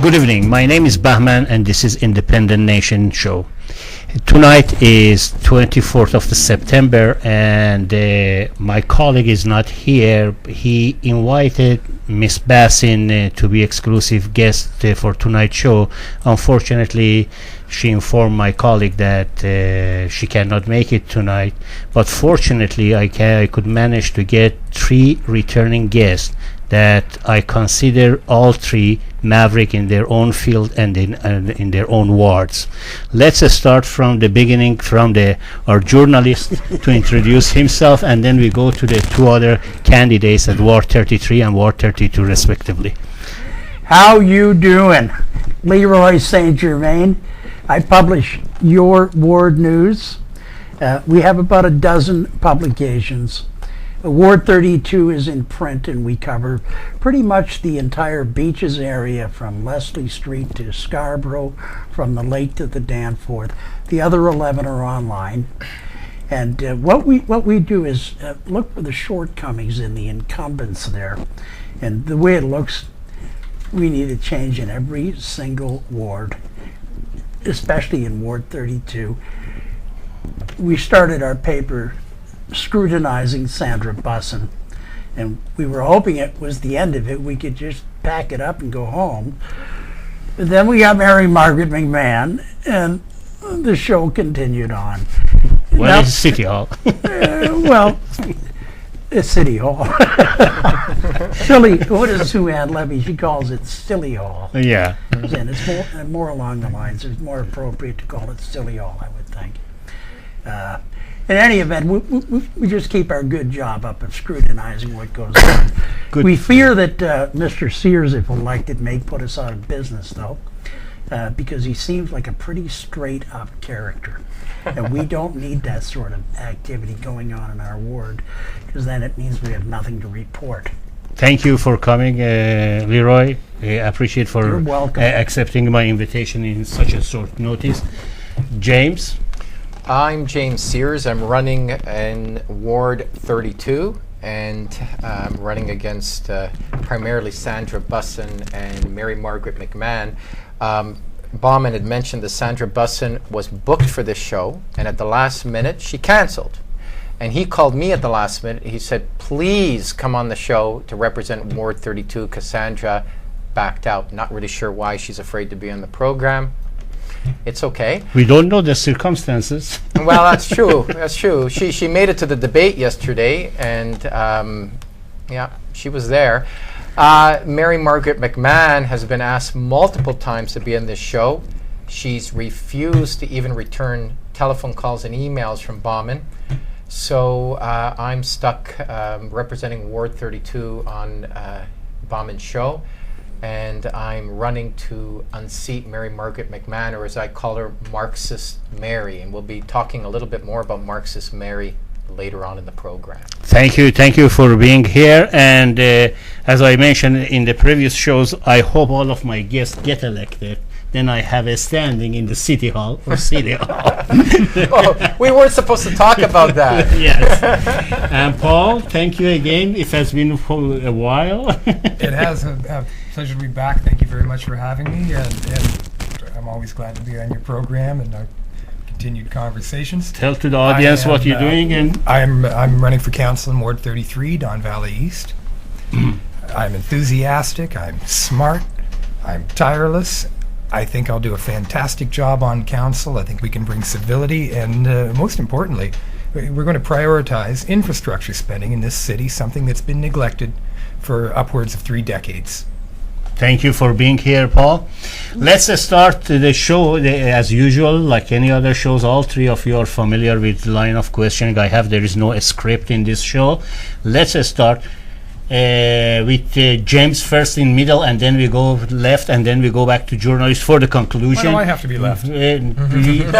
Good evening. My name is Bahman and this is Independent Nation Show. Tonight is 24th of the September and my colleague is not here. He invited Miss Bassin to be exclusive guest for tonight's show. Unfortunately, she informed my colleague that she cannot make it tonight, but fortunately I could manage to get 3 returning guests that I consider all 3 maverick in their own field and in their own wards. Let's start from the beginning, from our journalist to introduce himself, and then we go to the 2 other candidates at Ward 33 and Ward 32 respectively. How you doing? LeRoy St. Germaine. I publish your ward news. We have about a dozen publications. Ward 32 is in print, and we cover pretty much the entire Beaches area from Leslie Street to Scarborough, from the lake to the Danforth. The other 11 are online. And what we do is look for the shortcomings in the incumbents there. And the way it looks, we need a change in every single ward, especially in Ward 32. We started our paper scrutinizing Sandra Bussin, and we were hoping it was the end of it. We could just pack it up and go home. But then we got Mary-Margaret McMahon, and the show continued on. Well, it's City Hall. Well, it's City Hall. Silly. What is Sue Ann Levy? She calls it Silly Hall. Yeah. And it's more along the lines. It's more appropriate to call it Silly Hall, I would think. In any event, we just keep our good job up of scrutinizing what goes on. Good. We fear that Mr. Sears, if elected, may put us out of business, though, because he seems like a pretty straight-up character. And we don't need that sort of activity going on in our ward, because then it means we have nothing to report. Thank you for coming, LeRoy. I appreciate for You're welcome. Accepting my invitation in such a short notice. James? I'm James Sears. I'm running in Ward 32, and I'm running against primarily Sandra Bussin and Mary-Margaret McMahon. Bauman had mentioned that Sandra Bussin was booked for this show, and at the last minute she canceled. And he called me at the last minute. He said, please come on the show to represent Ward 32. Cassandra backed out. Not really sure why. She's afraid to be on the program. It's okay. We don't know the circumstances. Well, that's true. That's true. She made it to the debate yesterday, and yeah, she was there. Mary-Margaret McMahon has been asked multiple times to be on this show. She's refused to even return telephone calls and emails from Bauman. So I'm stuck representing Ward 32 on Bauman's show. And I'm running to unseat Mary-Margaret McMahon, or as I call her, Marxist Mary. And we'll be talking a little bit more about Marxist Mary later on in the program. Thank you for being here. And as I mentioned in the previous shows, I hope all of my guests get elected. Then I have a standing in the City Hall or City Hall. Oh, we weren't supposed to talk about that. Yes. And Paul, thank you again. It has been for a while. It has a pleasure to be back. Thank you very much for having me, and I'm always glad to be on your program and our continued conversations. Tell to the audience what you're doing. And I'm running for council in Ward 33, Don Valley East. I'm enthusiastic. I'm smart. I'm tireless. I think I'll do a fantastic job on council. I think we can bring civility, and most importantly, we're going to prioritize infrastructure spending in this city, something that's been neglected for upwards of 3 decades. Thank you for being here, Paul. Let's start the show as usual, like any other shows. All 3 of you are familiar with the line of questioning I have. There is no script in this show. Let's start with James first in middle, and then we go left, and then we go back to journalists for the conclusion. Why do I have to be left? You're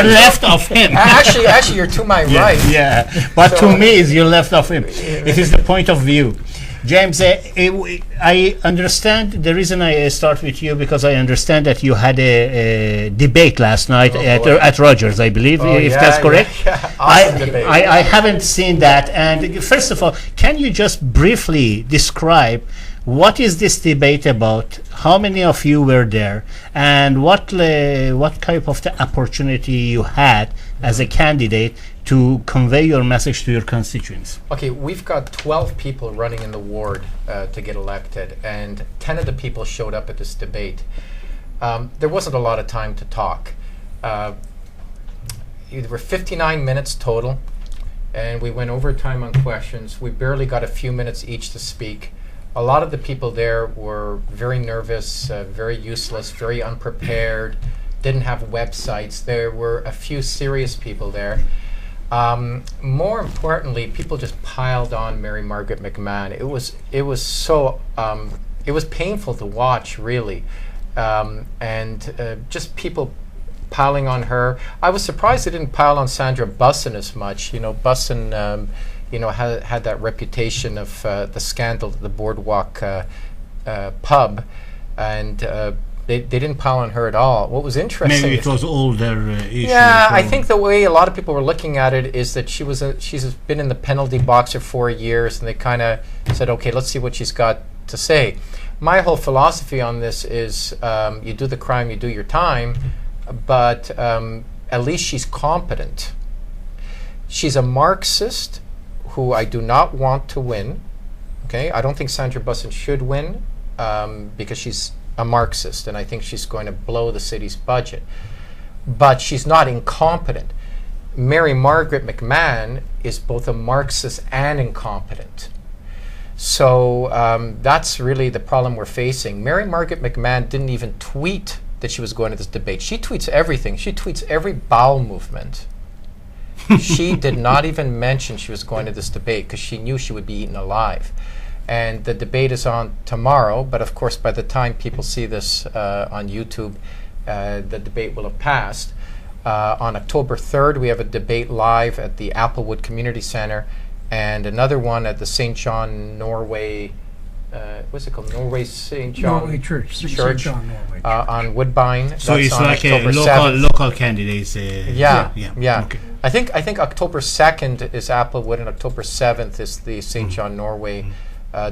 left of him. Actually, you're to my right. Yeah, but to me, is you're left of him. It is the point of view. James, I understand the reason I start with you, because I understand that you had a debate last night at Rogers, I believe, if that's correct. Yeah. Awesome debate. I haven't seen that. And first of all, can you just briefly describe What is this debate about? How many of you were there? And what type of the opportunity you had as a candidate to convey your message to your constituents? Okay, we've got 12 people running in the ward to get elected, and 10 of the people showed up at this debate. There wasn't a lot of time to talk. There were 59 minutes total, and we went over time on questions. We barely got a few minutes each to speak. A lot of the people there were very nervous, very useless, very unprepared, didn't have websites. There were a few serious people there. More importantly, people just piled on Mary-Margaret McMahon. It was so it was painful to watch, really, and just people piling on her. I was surprised they didn't pile on Sandra Busson as much. You know, Busson, had that reputation of the scandal at the Boardwalk pub, and they didn't pile on her at all. What was interesting? Maybe it was older issue. Yeah, I think the way a lot of people were looking at it is that she's been in the penalty box for 4 years, and they kind of said, okay, let's see what she's got to say. My whole philosophy on this is you do the crime, you do your time, but at least she's competent. She's a Marxist who I do not want to win. Okay, I don't think Sandra Busson should win because she's a Marxist, and I think she's going to blow the city's budget. But she's not incompetent. Mary-Margaret McMahon is both a Marxist and incompetent. So that's really the problem we're facing. Mary-Margaret McMahon didn't even tweet that she was going to this debate. She tweets everything. She tweets every bowel movement. She did not even mention she was going to this debate because she knew she would be eaten alive. And the debate is on tomorrow, but of course by the time people see this on YouTube, the debate will have passed. On October 3rd, we have a debate live at the Applewood Community Centre, and another one at the St. John Norway, what's it called? Norway St. John Norway Church. St. John Norway on Woodbine. So That's it's on like October a 7th. local candidates. Yeah. Okay. I think October 2nd is Applewood, and October 7th is the St. John Norway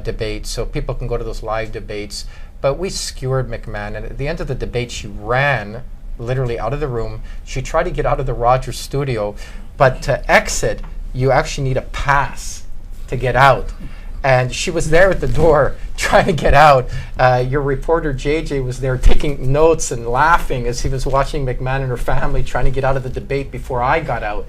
debate. So people can go to those live debates. But we skewered McMahon, and at the end of the debate, she ran literally out of the room. She tried to get out of the Rogers studio, but to exit, you actually need a pass to get out. And she was there at the door trying to get out. Your reporter, JJ, was there taking notes and laughing as he was watching McMahon and her family trying to get out of the debate before I got out,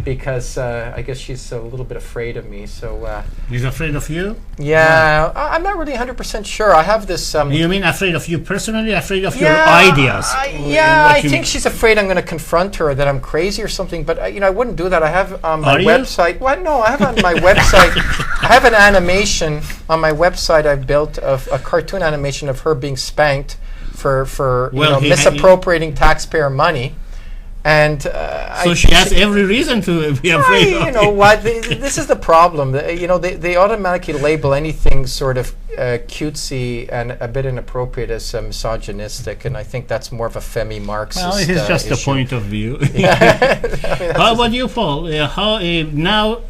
because I guess she's a little bit afraid of me. So He's afraid of you? yeah, I'm not really 100% sure. I have this... You mean afraid of you personally, afraid of your ideas? I think she's afraid I'm going to confront her, that I'm crazy or something. But I wouldn't do that. I have on my website. Well, no, I have on my website. I have an animation on my website I've built of a cartoon animation of her being spanked for misappropriating taxpayer money. And so she has every reason to be afraid of you know what? This is the problem. They automatically label anything sort of cutesy and a bit inappropriate as misogynistic, and I think that's more of a femi-Marxist Well, it is just issue. a point of view. Yeah. How about you, Paul? Now,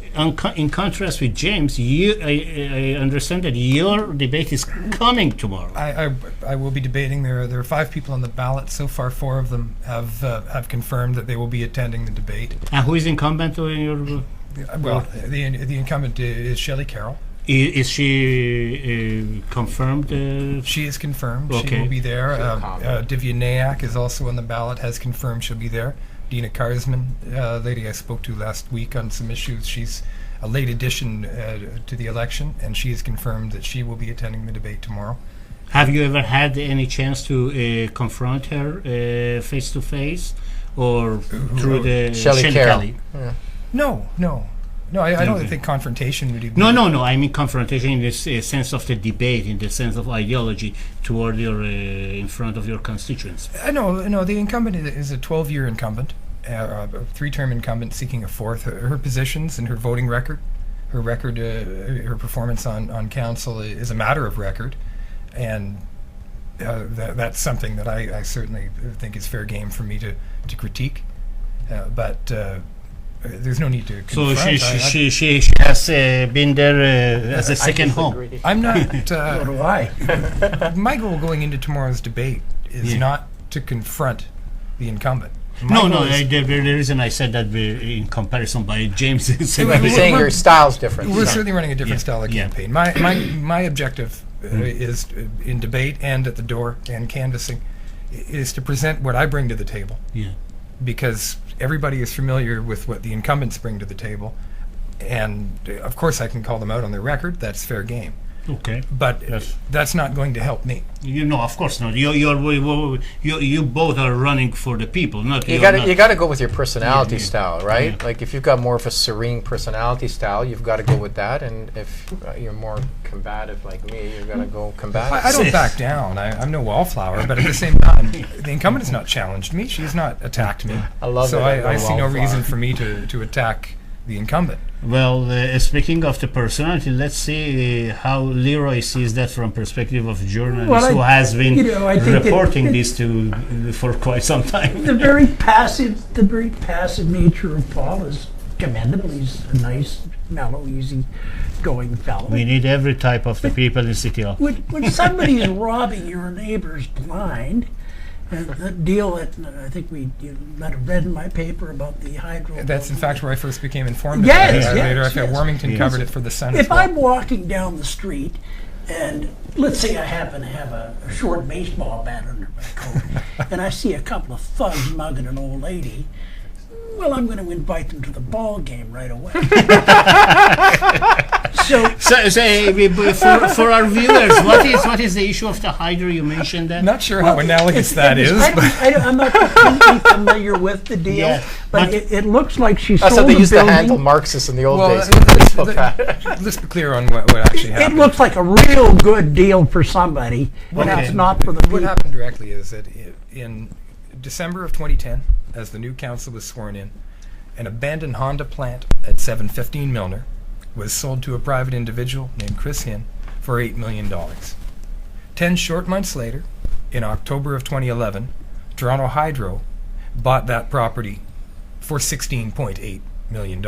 in contrast with James, I understand that your debate is coming tomorrow. I will be debating. There are 5 people on the ballot so far. 4 of them have confirmed that they will be attending the debate. And who is incumbent in your? Well, the incumbent is Shelley Carroll. Is she confirmed? She is confirmed. Okay. She will be there. Divya Nayak is also on the ballot. Has confirmed she'll be there. Dina Karsman, lady I spoke to last week on some issues. She's a late addition to the election, and she has confirmed that she will be attending the debate tomorrow. Have you ever had any chance to confront her face to face, or through the Shelley Carroll? Yeah. No, I don't think confrontation would be... No. I mean confrontation in the sense of the debate, in the sense of ideology toward your in front of your constituents. No. The incumbent is a 12-year incumbent, a 3-term incumbent seeking a 4th. Her positions and her voting record, her performance on council is a matter of record, and that's something that I certainly think is fair game for me to critique. But there's no need to So confront. she has been there as a second home. disagree. I'm not. So do I. My goal going into tomorrow's debate is Yeah. not to confront the incumbent. No, My no. goal is- The reason I said that in comparison by James is Well, You're saying your style's different. We're so. certainly running a different Yeah. style of Yeah. campaign. My objective is in debate and at the door and canvassing is to present what I bring to the table, yeah. because everybody is familiar with what the incumbents bring to the table, and of course I can call them out on their record. That's fair game, Okay. but Yes. that's not going to help me. You know, of course not. You both are running for the people, not You you're got to not- you got to go with your personality Yeah, yeah. style, right? Yeah. Like if you've got more of a serene personality style, you've got to go with that. And if you're more combative like me, you're gonna go combative. I don't back down. I'm no wallflower, but at the same time, the incumbent has not challenged me. She's not attacked me. I love so it. I see no Wallflower. reason for me to attack the incumbent. Well, speaking of the personality, let's see how LeRoy sees that from perspective of a journalist Well, who has been I think that reporting this to for quite some time. the very passive nature of Paul is commendable. He's a nice, mellow, easy-going fellow. We need every type of the people in City Hall. When somebody's robbing your neighbor's blind, and that deal that I think you might have read in my paper about the hydro. That's in fact where I first became informed. Yes, of it. Later, yes, I yes. Warmington Yes. covered it for the Sun. as If well. I'm walking down the street and let's say I happen to have a short baseball bat under my coat and I see a couple of thugs mugging an old lady, well, I'm going to invite them to the ball game right away. So For our viewers, what is the issue of the hydro? You mentioned that. Not sure how analogous that is, but I'm not completely familiar with the deal, Yeah, but but- it looks like she That's sold how they a used to building. handle Marxists in the old well, days. with the baseball bat. let's be clear on what actually It happened. looks like a real good deal for somebody, but Okay. it's not for the What people. happened directly is that in December of 2010, as the new council was sworn in, an abandoned Honda plant at 715 Milner was sold to a private individual named Chris Hinn for $8 million. 10 short months later, in October of 2011, Toronto Hydro bought that property for $16.8 million.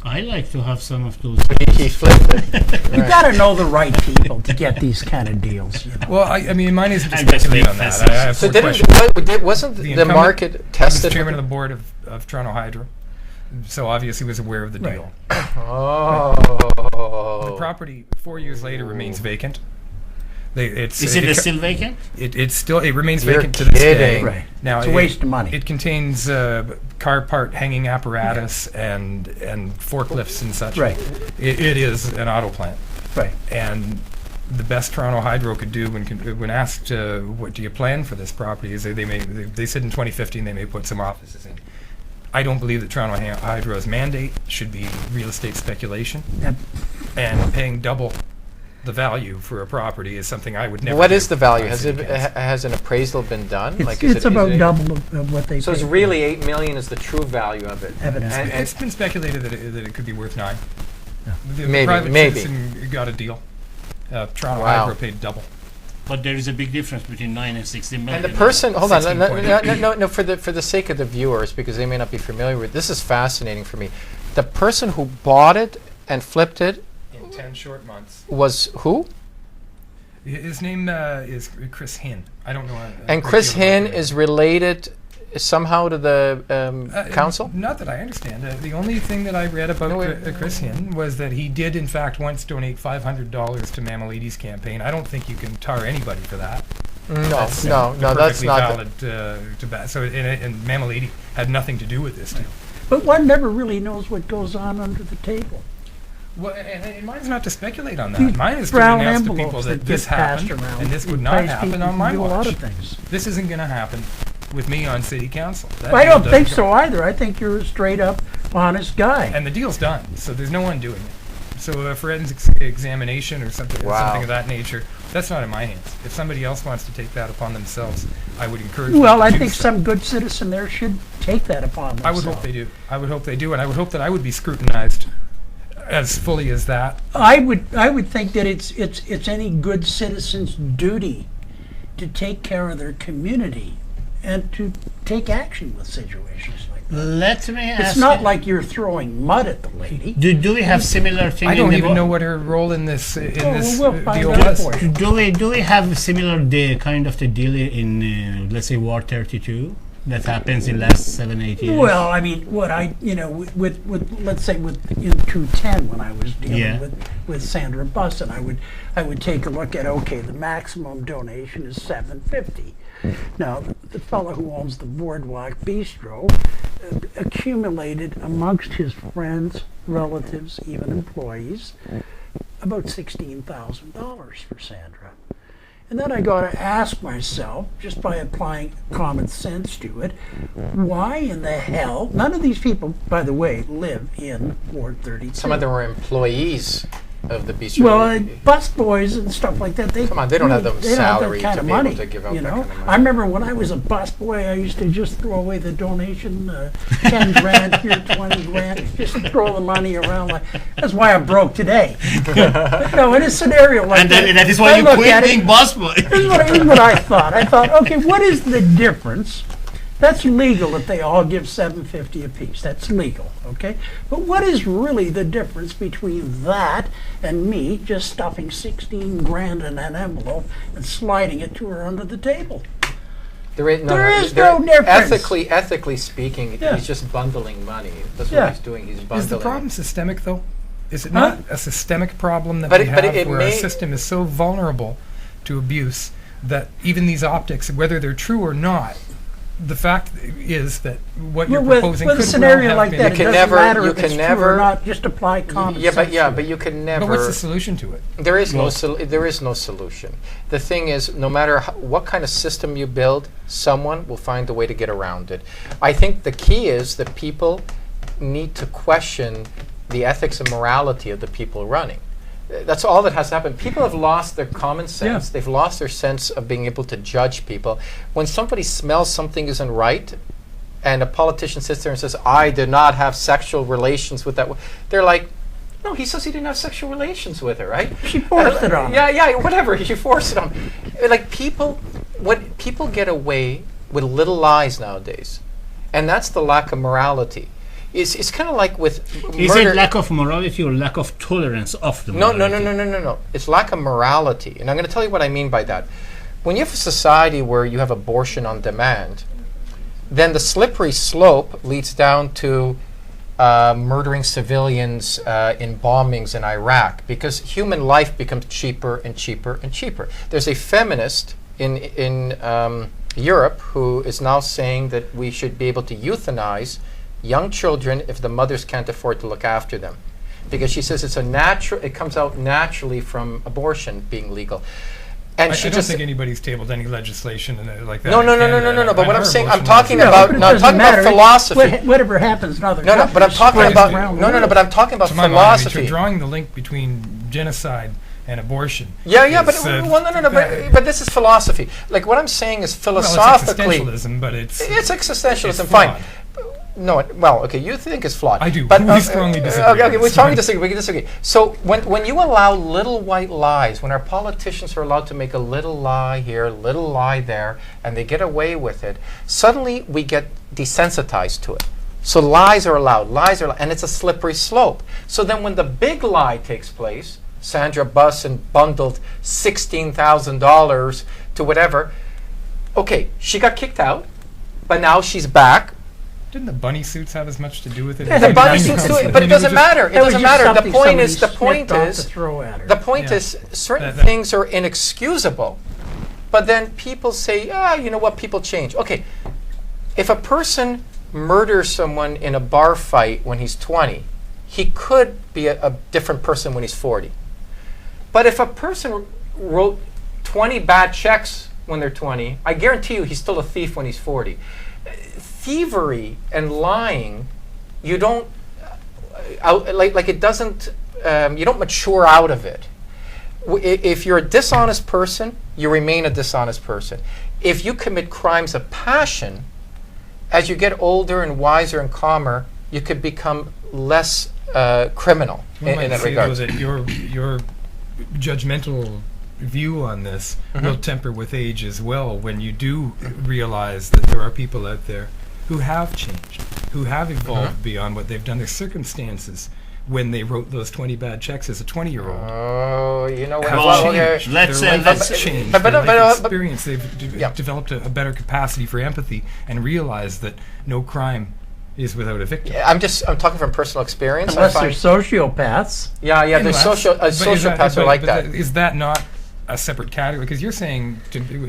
I like to have some of those. He flipped it. You got to know the right people to get these kind of deals. You know? Well, I mean, mine isn't to I'm just speculate being on that. facetious. I have So four questions. wasn't the incumbent market I was tested? chairman of the board of Toronto Hydro, so obviously was aware of the deal. Oh. The property 4 years later remains vacant. Is it still vacant? It remains You're vacant to this day. kidding. Right. Now It's a waste of money. It contains car part hanging apparatus and forklifts and such. Right. It is an auto plant, Right. and the best Toronto Hydro could do when asked what do you plan for this property is they said in 2015 they may put some offices in. I don't believe that Toronto Hydro's mandate should be real estate speculation, Yep. and paying double the value for a property is something I would never. What do is the value? on Has city it council. has an appraisal been done? It's about double of what they So it's pay. really $8 million is the true value of it. Evidence. And- It's been speculated that it could be worth $9 million. The Maybe, private maybe. citizen got a deal. Toronto Wow. Hydro paid double. But there is a big difference between 9 and 16 million. And the person, hold on, 16.8. no, for the sake of the viewers, because they may not be familiar with this, is fascinating for me. The person who bought it and flipped it In 10 short months. was who? His name is Chris Hinn. I don't know. And Chris Hinn is related somehow to the council? Not that I understand. The only thing that I read about No, wait. Chris Hinn was that he did, in fact, once donate $500 to Mamalides' campaign. I don't think you can tar anybody for that. No, That's, no, that's perfectly not. valid. So, and Mamalides had nothing to do with this deal. But one never really knows what goes on under the table. Well, and mine's not to speculate on These that. Mine is to brown announce to people envelopes that that this get passed happened, around and this would entice not happen people on my to do a lot watch. of things. This isn't going to happen with me on city council. That I deal don't think doesn't so go- either. I think you're a straight up honest guy. And the deal's done, so there's no undoing it. So a forensic examination or something Wow. of that nature, that's not in my hands. If somebody else wants to take that upon themselves, I would encourage Well, them I to do think so. some good citizen there should take that upon I themselves. would hope they do. I would hope they do, and I would hope that I would be scrutinized as fully as that. I would think that it's any good citizen's duty to take care of their community and to take action with situations like that. Let me ask It's not you, like you're throwing mud at the lady. do we have similar thing I in don't the even wo- know what her role in this we'll find deal out was. for you. Do we have similar kind of the deal in let's say War 32 that happens in last 7-8 years? Well, I mean, what I, with let's say in 210 when I was dealing Yeah. with Sandra Busson, I would take a look at, okay, the maximum donation is $750. Now, the fellow who owns the Boardwalk Bistro accumulated amongst his friends, relatives, even employees, about $16,000 for Sandra. And then I got to ask myself, just by applying common sense to it, why in the hell, none of these people, by the way, live in Ward 32. Some of them were employees of the bistro. Well, bus boys and stuff like that, Come on, they don't have the they don't have salary that kind to of be able money, to give out you that know? kind of money. I remember when I was a bus boy, I used to just throw away the donation, 10 grand here, 20 grand, just throw the money around. That's why I'm broke today. But no, in a scenario like And then that is I why you look quit at it, being busboy. here's what I thought. I thought, okay, what is the difference? That's legal if they all give $750 apiece. That's legal, okay? But what is really the difference between that and me just stuffing 16 grand in an envelope and sliding it to her under the table? There is There is no difference. Ethically speaking, Yeah. he's just bundling money. That's Yeah. what he's doing. He's bundling. Is the problem systemic, though? Is it Huh? not a systemic problem that But we it- but have it where may- our system is so vulnerable to abuse that even these optics, whether they're true or not, the fact is that what you're proposing with a could scenario well have like been. that, it can doesn't never- matter you if can it's true never- or not. Just apply common Yeah, sense. but you can never. But what's the solution to it? There is Well- there is no solution. The thing is, no matter what kind of system you build, someone will find a way to get around it. I think the key is that people need to question the ethics and morality of the people running. That's all that has to happen. People have lost their common sense. They've lost their sense of being able to judge people. When somebody smells something isn't right, and a politician sits there and says, I did not have sexual relations with that, they're like, no, he says he didn't have sexual relations with her, right? She forced it on him. Yeah, whatever. She forced it on him. Like people get away with little lies nowadays, and that's the lack of morality. It's kind of like with Is murder. it lack of morality or lack of tolerance of the No. morality? It's lack of morality, and I'm going to tell you what I mean by that. When you have a society where you have abortion on demand, then the slippery slope leads down to murdering civilians in bombings in Iraq, because human life becomes cheaper and cheaper and cheaper. There's a feminist in Europe who is now saying that we should be able to euthanize young children if the mothers can't afford to look after them, because she says it comes out naturally from abortion being legal. And I she don't just think anybody's tabled any legislation like that. No. in Canada. But what I I'm heard saying, I'm abortion talking laws- about but it no, I'm doesn't talking about matter. philosophy. Whatever happens in other No, but I'm countries talking spreads about around the no, world. but I'm talking about To my mind, I mean, philosophy. drawing the link between genocide and abortion. Yeah, but is, but this is philosophy. Like what I'm saying is well, it's philosophically, existentialism, but it's existentialism. it's Fine. flawed. No, okay, you think it's flawed. I do. But We strongly disagree. Okay, we It's strongly fine. disagree. We can disagree. So when you allow little white lies, when our politicians are allowed to make a little lie here, little lie there, and they get away with it, suddenly we get desensitized to it. So lies are allowed, and it's a slippery slope. So then when the big lie takes place, Sandra Busson bundled $16,000 to whatever. Okay, she got kicked out, but now she's back. Didn't the bunny suits have as much to do with it? Yeah, as The Hey, bunny bunny suits suits, do it, but it doesn't matter. It That was doesn't just matter. The something point is, somebody snipped off to throw at her. the point Yeah. is, certain That- things are inexcusable, but then people say, you know what? People change. Okay, if a person murders someone in a bar fight when he's 20, he could be a different person when he's 40. But if a person wrote 20 bad checks when they're 20, I guarantee you he's still a thief when he's 40. Thievery and lying, you don't like it doesn't. You don't mature out of it. If you're a dishonest person, you remain a dishonest person. If you commit crimes of passion, as you get older and wiser and calmer, you could become less criminal One in might that say, regard. though, that your judgmental view on this will temper with age as well when you do realize that there are people out there who have changed, who have evolved beyond what they've done. Their circumstances when they wrote those 20 bad checks as a 20-year-old. Oh, you know what? Well, Okay. let's Their life let's has changed. but- Their but- life but- experience. They've Yeah. developed a better capacity for empathy and realized that no crime is without a victim. I'm talking from personal experience. Unless I they're find, sociopaths. yeah, there's Unless- sociopaths are like that. Is that not a separate category? Because you're saying...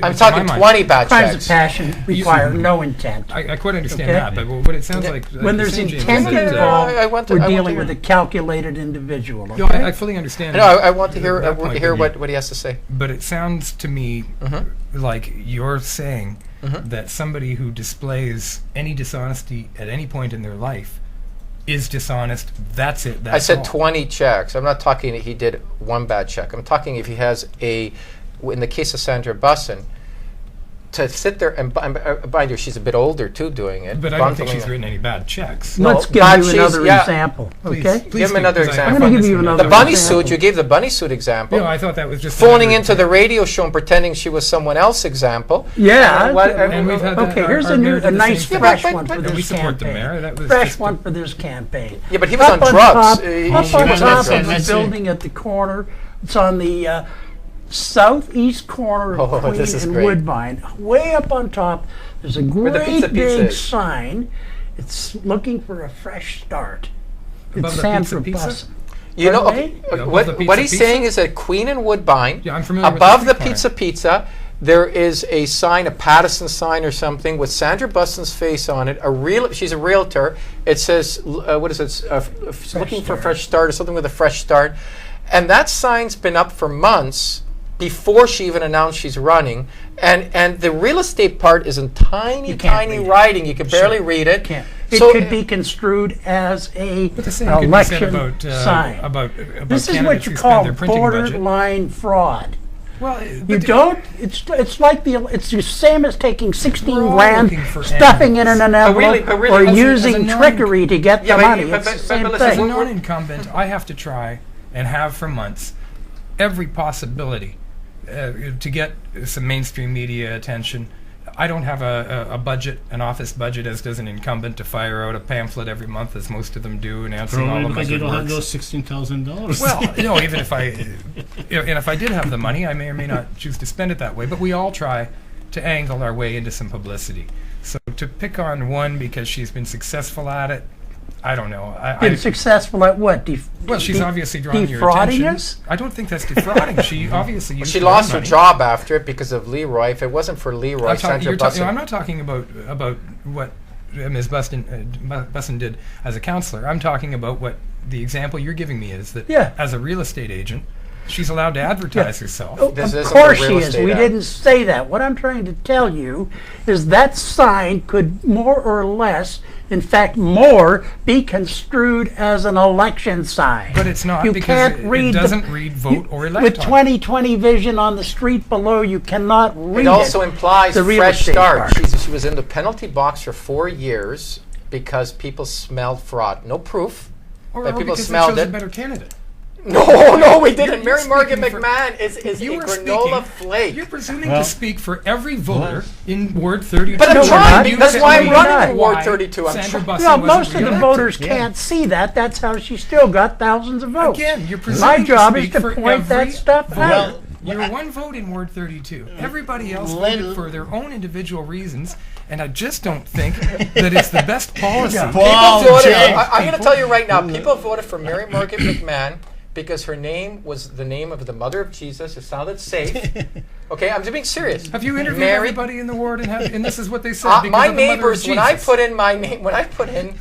I'm to talking my mind- 20 bad Crimes checks. of passion require no intent. I quite understand Okay. that, but what it sounds like... When there's you're saying, James, intent is that, involved, I want to- we're I want to dealing hear- with a calculated individual. No, Okay? I fully understand. No, I want to hear that point, hear but what he has to say. But it sounds to me like you're saying that somebody who displays any dishonesty at any point in their life is dishonest. That's it. That's I said all. 20 checks. I'm not talking that he did one bad check. I'm talking if he has in the case of Sandra Busson, to sit there and mind you, she's a bit older too doing it. But I don't think bundling she's it. written any bad checks. No, Let's give but you she's- another yeah. example. Please, Okay? please Give him do, another 'cause I example. I'm gonna find give this you another- The another bunny example. suit, you gave the bunny suit example. No, I thought that was just Phoning another into the radio show and pretending she was someone else example. Yeah. And we've had Okay, that- here's our a mayor did the nice same fresh thing. one for But this we support the campaign. mayor. That was Fresh just one for this campaign. Yeah, but he was on Up drugs. Top, He up was on on top drugs. of the building at the corner. It's on the southeast corner of Oh, Queen this is and great. Woodbine. Way up on top, there's a the great pizza big is. sign. It's looking for a fresh start. Above It's the Sandra pizza? Busson. You know, Pardon okay, me? Yeah, above what, the what pizza he's pizza? saying is that Queen and Woodbine, Yeah, I'm familiar with above the the Queen Pizza, there is a sign, a Pattison sign or something, with Sandra Busson's face on it. She's a realtor. It says, what is it? Looking for a fresh start or something with a fresh start. And that sign's been up for months before she even announced she's running. And the real estate part is in tiny, You can't tiny read it. writing. You can barely read it. Can't. It So- could be construed as a But the same could be said election about, sign. about This is candidates what you who spend call their printing budget. borderline fraud. Well, You don't. It's like it's the same as taking 16 We're all grand, looking for stuffing it in an envelope, but really, or as a- using as a non- trickery to get Yeah, the but- money. but- It's the but same listen, As a thing. non-incumbent, I have to try and have for months every possibility to get some mainstream media attention. I don't have a budget, an office budget, as does an incumbent, to fire out a pamphlet every month, as most of them do, announcing all Probably of my because you good don't have works. those $16,000. Well, no, even if and if I did have the money, I may or may not choose to spend it that way. But we all try to angle our way into some publicity. So to pick on one because she's been successful at it, I don't know. Been successful at what? Well, she's obviously drawn your defrauding attention. us? I don't think that's defrauding. She obviously used She her lost own her money. job after it because of LeRoy. If it wasn't for LeRoy, I'm, Sandra Busson. I'm not talking about what Ms. Busson did as a counselor. I'm talking about what the example you're giving me is that Yeah. as a real estate agent, she's allowed to advertise herself. Oh, This of isn't course the she real is. estate We act. didn't say that. What I'm trying to tell you is that sign could more or less, in fact more, be construed as an election sign. But it's not, You because can't it read doesn't read vote or elect With on it. 20/20 vision on the street below, you cannot read It also implies the real fresh estate start. part. She was in the penalty box for 4 years because people smelled fraud. No proof. Or that people because smelled they chose it. a better candidate. No, we didn't. You're Mary-Margaret speaking for- McMahon is a You were granola speaking, flake. You're presuming Well- to speak for every voter in Ward 32. But I'm No, we're trying. not. You That's said why to I'm me running in why Ward 32. I'm Sandra trying. Busson Well, wasn't most of the reelected. voters Yeah. can't see that. That's how she still got thousands of votes. Again, you're My presuming job to is speak to for point that every stuff voter. out. You're one vote in Ward 32. Everybody else Let- voted for their own individual reasons, and I just don't think that it's the best policy. Yeah. People Wow, voted. Jay. I'm going to tell you right now. People voted for Mary-Margaret McMahon because her name was the name of the Mother of Jesus. It sounded safe. Okay, I'm just being serious. Have you interviewed Mary- everybody in the ward, and this is what they said? because My of the Mother of neighbors, when I Jesus? put in my name, when I put in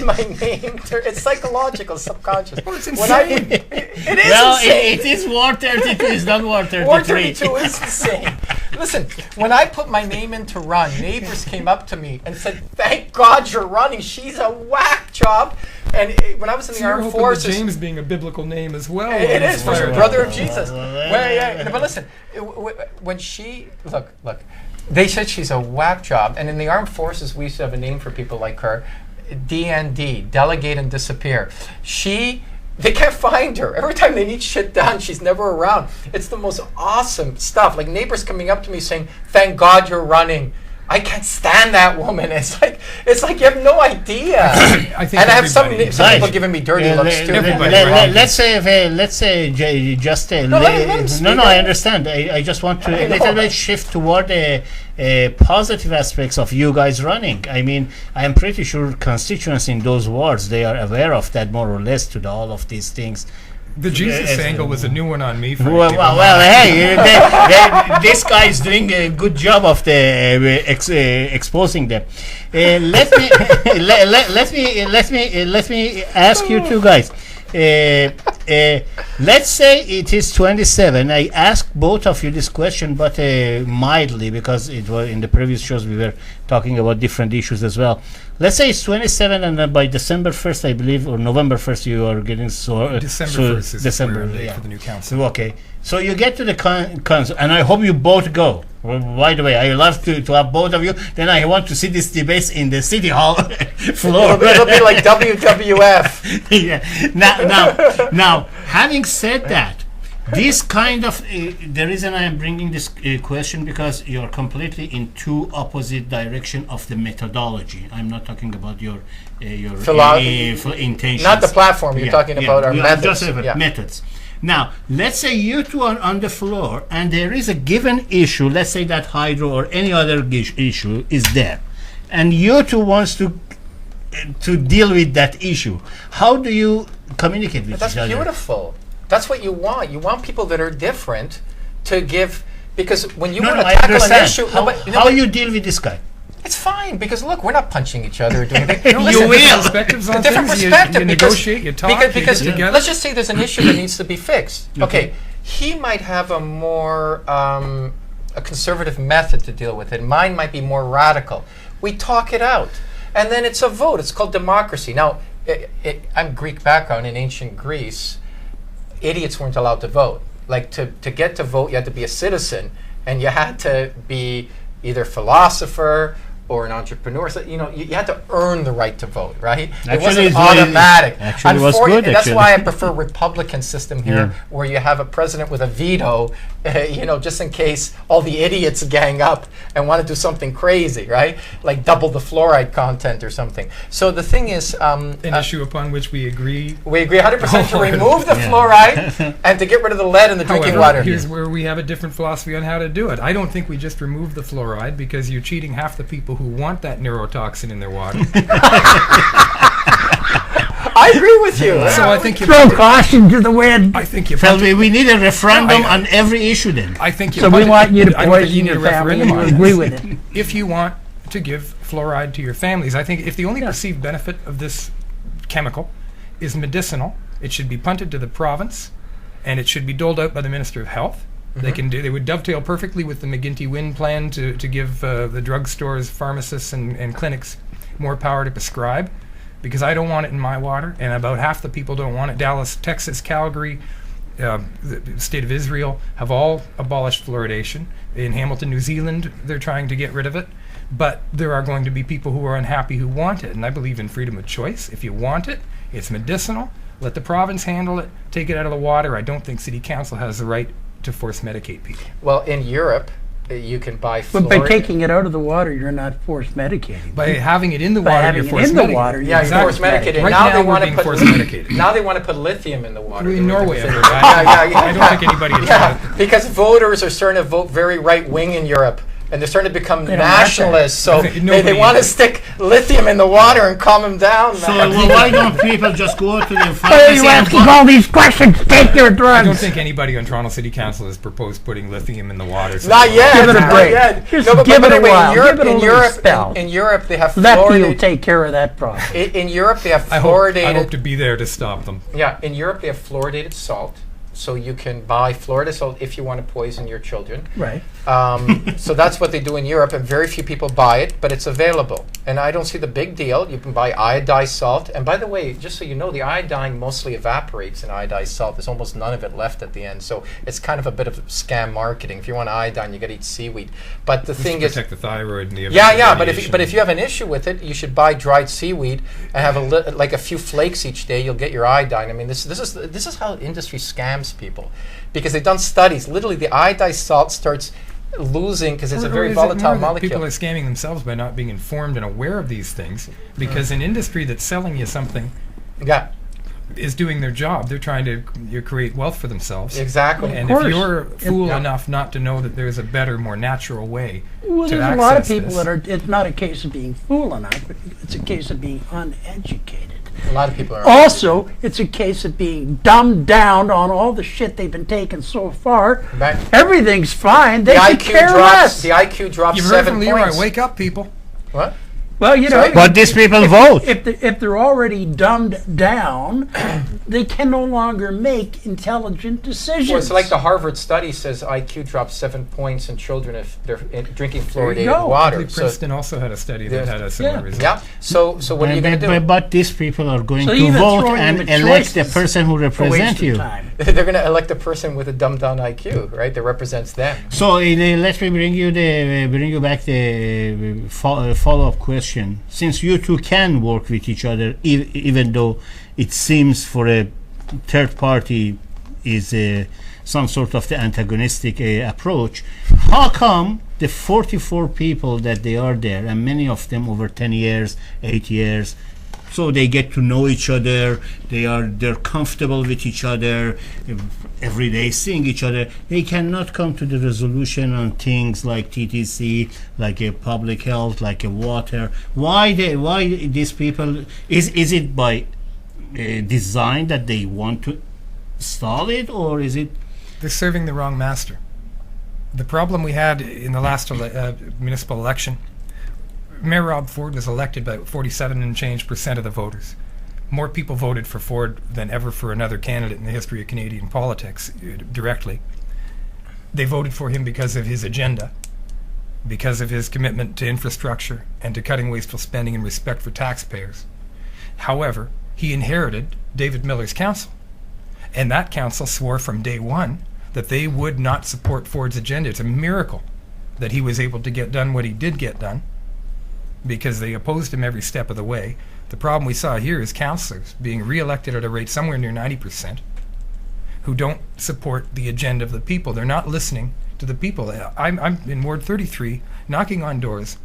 my name, it's psychological, subconscious. Well, it's When I- insane. it is Well, insane. it is Ward 32. It's not Ward 33. Ward 32 is insane. Listen, when I put my name in to run, neighbors came up to me and said, "Thank God you're running. She's a whack job." And when I was in the So you're armed hoping forces, that James being a biblical name as well. it is for sure, inspired brother you. of Jesus. But listen, when she look, they said she's a whack job, and in the armed forces we used to have a name for people like her, DND, delegate and disappear. They can't find her. Every time they need shit done, she's never around. It's the most awesome stuff. Like neighbors coming up to me saying, "Thank God you're running. I can't stand that woman." It's like you have no idea. I think and I have some everybody- people giving me dirty looks too. Let's say just No, let him speak. I understand. I just want to a little bit shift toward the positive aspects of you guys running. I mean, I am pretty sure constituents in those wards, they are aware of that more or less to all of these things. The Jesus angle was a new one on me. Frank. Well, hey, this guy is doing a good job of the exposing them. Let me ask you two guys. Let's say it is 27. I asked both of you this question, but mildly, because it was in the previous shows we were talking about different issues as well. Let's say it's 27, and then by December 1st, I believe, or November 1st, you are getting December 1st is December, the date yeah. for the new council. So, okay, so you get to the council, and I hope you both go. Well, by the way, I love to have both of you. Then I want to see this debate in the city hall floor. It'll be like WWF. Yeah. Now, having said that, this kind of the reason I am bringing this question, because you're completely in two opposite direction of the methodology. I'm not talking about your intentions. Not the platform. You're talking about our methods. Just methods. Now, let's say you two are on the floor, and there is a given issue. Let's say that hydro or any other issue is there, and you two wants to deal with that issue. How do you communicate with each other? That's beautiful. That's what you want. You want people that are different to give, because when you want to I tackle an understand. issue, How you deal with this guy? it's fine, because look, we're not punching each other or doing anything. You will. Perspectives on Different things. perspective. You negotiate, you talk, because you get together. let's just say there's an issue that needs to be fixed. Okay, he might have a more a conservative method to deal with it. Mine might be more radical. We talk it out, and then it's a vote. It's called democracy. Now, I'm Greek background. In ancient Greece, idiots weren't allowed to vote. Like to get to vote, you had to be a citizen, and you had to be either philosopher or an entrepreneur. So, you had to earn the right to vote, right? It wasn't automatic. Actually, it was good. That's why I prefer Republican system here, where you have a president with a veto, just in case all the idiots gang up and want to do something crazy, right? Like double the fluoride content or something. So the thing is, an issue upon which we agree. we agree 100% to remove the fluoride and to get rid of the lead in the drinking However, water. here's where we have a different philosophy on how to do it. I don't think we just remove the fluoride, because you're cheating half the people who want that neurotoxin in their water. I agree with you. So I think you Throw caution to the wind. I think you Well, we need a referendum on every issue then. I think you So we want you to I don't think poison need your a family and referendum you on agree this. with it. If you want to give fluoride to your families, I think if the only perceived benefit of this chemical is medicinal, it should be punted to the province, and it should be doled out by the Minister of Health. They would dovetail perfectly with the McGuinty-Wynne plan to give the drugstores, pharmacists, and clinics more power to prescribe, because I don't want it in my water, and about half the people don't want it. Dallas, Texas, Calgary, the state of Israel have all abolished fluoridation. In Hamilton, New Zealand, they're trying to get rid of it. But there are going to be people who are unhappy who want it, and I believe in freedom of choice. If you want it, it's medicinal. Let the province handle it. Take it out of the water. I don't think City Council has the right to force medicate people. Well, in Europe, you can buy But fluoride. by taking it out of the water, you're not force medicating. By having it in the By water, having you're it force in the medicating. water, Yeah, you're Exactly. force medicated. Right now now they we're want to being put force medicated. Now they want to put lithium in the water. In Norway, I've heard. Yeah. I don't think anybody has Yeah, tried it. because voters are starting to vote very right wing in Europe. And they're starting to become They don't want that. nationalists, so I think they nobody want to is. stick lithium in the water and calm them down. So man. why don't people just go to the Why are pharmacy you and asking all these questions? Take your I don't drugs. think anybody on Toronto City Council has proposed putting lithium in the water. so- Not yet. Give it a not break. yet. Just No, but give it a anyway, while. In Europe, Give it a in little Europe, spell. in Europe, they have Lefty will fluoridated. take care of that problem. In Europe, they have I fluoridated. hope to be there to stop them. Yeah, in Europe they have fluoridated salt, so you can buy fluoridated salt if you want to poison your children. Right. So that's what they do in Europe, and very few people buy it, but it's available. And I don't see the big deal. You can buy iodized salt. And by the way, just so you know, the iodine mostly evaporates in iodized salt. There's almost none of it left at the end. So it's kind of a bit of scam marketing. If you want iodine, you got to eat seaweed. But the thing is, protect the thyroid and the yeah. But if you have an issue with it, you should buy dried seaweed and have like a few flakes each day. You'll get your iodine. I mean, this is how industry scams people, because they've done studies. Literally, the iodized salt starts losing because it's a very volatile molecule. People are scamming themselves by not being informed and aware of these things, because an industry that's selling you something is doing their job. They're trying to create wealth for themselves. Exactly. And if you're fool enough not to know that there's a better, more natural way well, to there's a lot of access people this. that are, it's not a case of being fool enough, it's a case of being uneducated. A lot of people are. Also, it's a case of being dumbed down on all the shit they've been taking so far. Right. Everything's fine. They The could IQ care drops. less. The IQ drops You've heard 7 from LeRoy, points. wake up, people. What? Well, you know, But these people vote. if they're already dumbed down, they can no longer make intelligent decisions. Well, it's like the Harvard study says IQ drops 7 points in children if they're drinking fluoridated go. water. Princeton also had a study that There's- had a similar yeah. result. Yeah. So what are you going to do? But these people are going So to even vote throwing and them in elect the choices person who a waste represents of you. time. They're going to elect a person with a dumbed down IQ, right? That represents them. So let me bring you back the follow-up question. Since you two can work with each other, even though it seems for a third party is some sort of the antagonistic approach, how come the 44 people that they are there, and many of them over 10 years, 8 years, so they get to know each other, they're comfortable with each other, every day seeing each other, they cannot come to the resolution on things like TTC, like a public health, like a water. Why these people, is it by design that they want to stall it, or is it? They're serving the wrong master. The problem we had in the last municipal election, Mayor Rob Ford was elected by 47 and change % of the voters. More people voted for Ford than ever for another candidate in the history of Canadian politics directly. They voted for him because of his agenda, because of his commitment to infrastructure and to cutting wasteful spending and respect for taxpayers. However, he inherited David Miller's council, and that council swore from day one that they would not support Ford's agenda. It's a miracle that he was able to get done what he did get done, because they opposed him every step of the way. The problem we saw here is councillors being re-elected at a rate somewhere near 90% who don't support the agenda of the people. They're not listening to the people. I'm in Ward 33 knocking on doors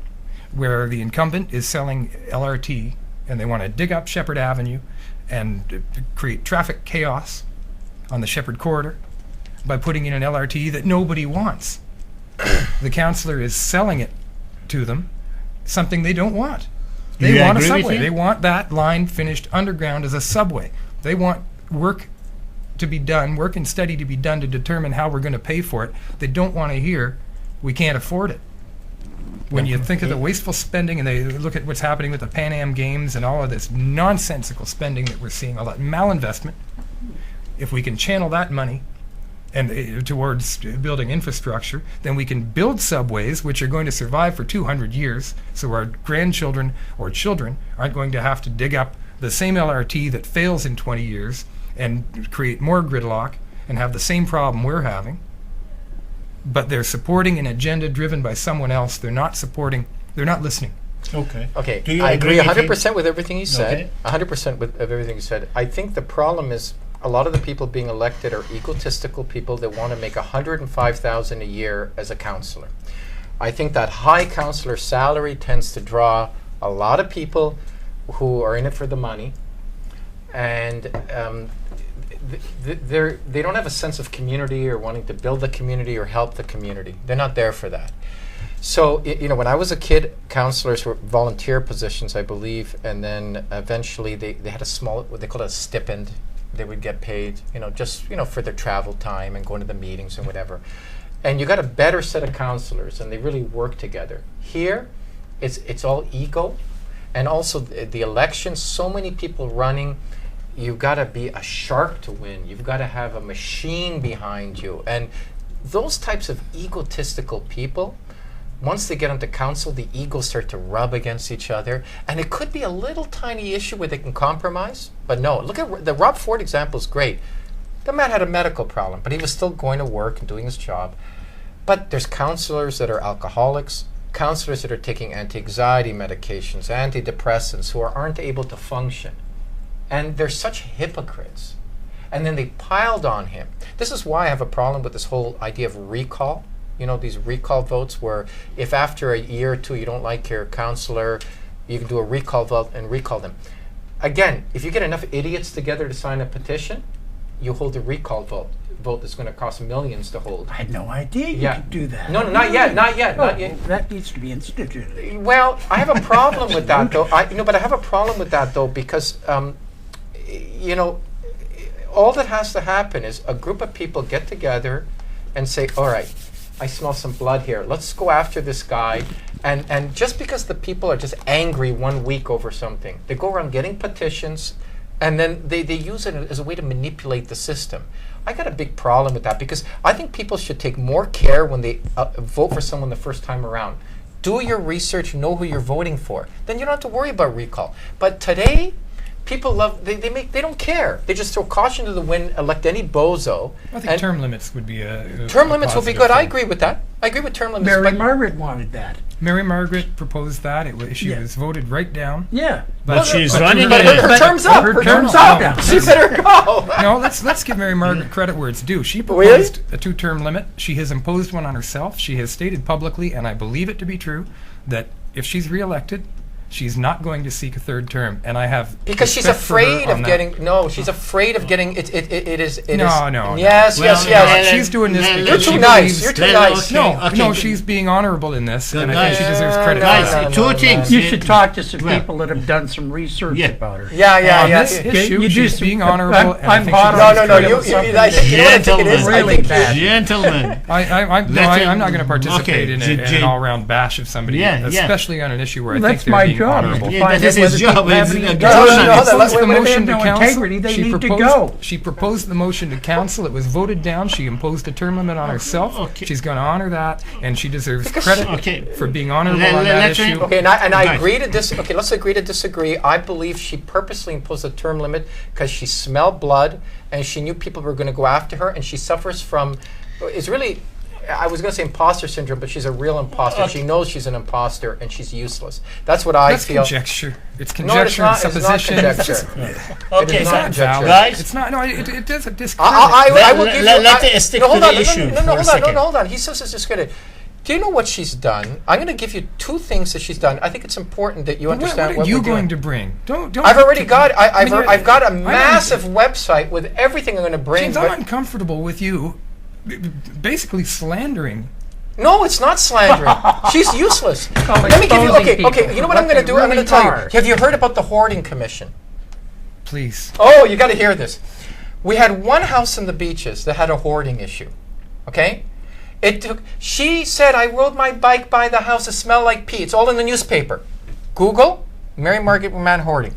where the incumbent is selling LRT, and they want to dig up Shepherd Avenue and create traffic chaos on the Shepherd corridor by putting in an LRT that nobody wants. The councillor is selling it to them, something they don't want. They You want a agree with subway. him? They want that line finished underground as a subway. They want work to be done, work and study to be done to determine how we're going to pay for it. They don't want to hear we can't afford it. When you think of the wasteful spending, and they look at what's happening with the Pan Am Games and all of this nonsensical spending that we're seeing, all that malinvestment, if we can channel that money and towards building infrastructure, then we can build subways which are going to survive for 200 years, so our grandchildren or children aren't going to have to dig up the same LRT that fails in 20 years and create more gridlock and have the same problem we're having. But they're supporting an agenda driven by someone else. They're not listening. Okay. Okay, Do you I agree agree with him? 100% with everything you said. Okay. 100% with everything you said. I think the problem is a lot of the people being elected are egotistical people that want to make $105,000 a year as a councillor. I think that high councillor salary tends to draw a lot of people who are in it for the money, and they don't have a sense of community or wanting to build the community or help the community. They're not there for that. So, when I was a kid, councillors were volunteer positions, I believe, and then eventually they had a small, what they call a stipend. They would get paid, just, for their travel time and going to the meetings and whatever. And you got a better set of councillors, and they really work together. Here, it's all ego, and also the elections, so many people running. You've got to be a shark to win. You've got to have a machine behind you. And those types of egotistical people, once they get onto council, the egos start to rub against each other, and it could be a little tiny issue where they can compromise. But no, look at the Rob Ford example is great. The man had a medical problem, but he was still going to work and doing his job. But there's councillors that are alcoholics, councillors that are taking anti-anxiety medications, antidepressants, who aren't able to function. And they're such hypocrites. And then they piled on him. This is why I have a problem with this whole idea of recall. You know, these recall votes where if after a year or two you don't like your councillor, you can do a recall vote and recall them. Again, if you get enough idiots together to sign a petition, you hold a recall vote that's going to cost millions to hold. I had no idea you could do that. No, not yet, not yet, not yet. That needs to be instituted. Well, I have a problem with that though. But I have a problem with that though because, you know, all that has to happen is a group of people get together and say, all right, I smell some blood here. Let's go after this guy. And just because the people are just angry 1 week over something, they go around getting petitions, and then they use it as a way to manipulate the system. I got a big problem with that because I think people should take more care when they vote for someone the first time around. Do your research, know who you're voting for. Then you don't have to worry about recall. But today, people they don't care. They just throw caution to the wind, elect any bozo. I think term limits would be a term limits will be positive good. I thing. agree with that. I agree with term limits. Mary-Margaret wanted that. Mary-Margaret proposed that. She Yeah. was voted right down. Yeah. But she's running But it. her term's up. Her term's up. She better go. No, let's give Mary-Margaret credit where it's due. She Really? proposed a 2-term limit. She has imposed one on herself. She has stated publicly, and I believe it to be true, that if she's reelected, she's not going to seek a 3rd term, and I have Because she's respect for her afraid on of that. getting. No, she's afraid of getting. It is. No. Yes, Well, yes. She's doing this You're because too she nice. believes- You're too Then, nice. okay. No, she's being honorable in this, and I think she Guys, deserves credit guys, for that. two things. You should talk to some Well, people that have done some research Yeah. about her. Yeah. On this issue, You do she's some- being honorable, and I I'm think she hot on No, deserves no. credit. You. something I think you know what I think it is. Gentlemen. I Really think bad. Gentlemen. I'm not going to participate Okay, in J- an all-round bash of somebody, Yeah, yeah. especially on an issue where I That's think they're my being job. honorable. Yeah, Find that is out his whether job. people have It's any a integrity. No, She proposed wait, the wait, motion they to have no council. integrity, they She need to proposed- go. She proposed the motion to council. It was voted down. She imposed a term limit on herself. Okay. She's going to honor that, and she deserves Because credit Okay. for being honorable Let- on that let's issue. Okay, and I Guys. agree to this. Okay, let's agree to disagree. I believe she purposely imposed a term limit because she smelled blood and she knew people were going to go after her, and she suffers from. It's really. I was going to say imposter syndrome, but she's a real imposter. She knows she's an imposter and she's useless. That's what I That's feel. conjecture. It's No, it's conjecture not. and It's not supposition. conjecture. Okay, It is so not conjecture. guys, It's not. No, it doesn't discredit. I will give you. let it stick no, to hold the on, issue No, for a hold on. second. No, hold on. He says it's discredited. Do you know what she's done? I'm going to give you 2 things that she's done. I think it's important that you understand what are you we're going doing. to bring? Don't. I've already got. I mean, I've got a I'm- massive website with everything I'm going to bring. James, I'm but- uncomfortable with you, basically slandering. No, it's not slandering. She's useless. Let me give you. exposing Okay. You know what I'm people, going to do? I'm going to what tell they you. really are. Have you heard about the hoarding commission? Please. Oh, you got to hear this. We had one house in the beaches that had a hoarding issue. Okay? It took. She said, I rode my bike by the house. It smelled like pee. It's all in the newspaper. Google, Mary-Margaret McMahon hoarding.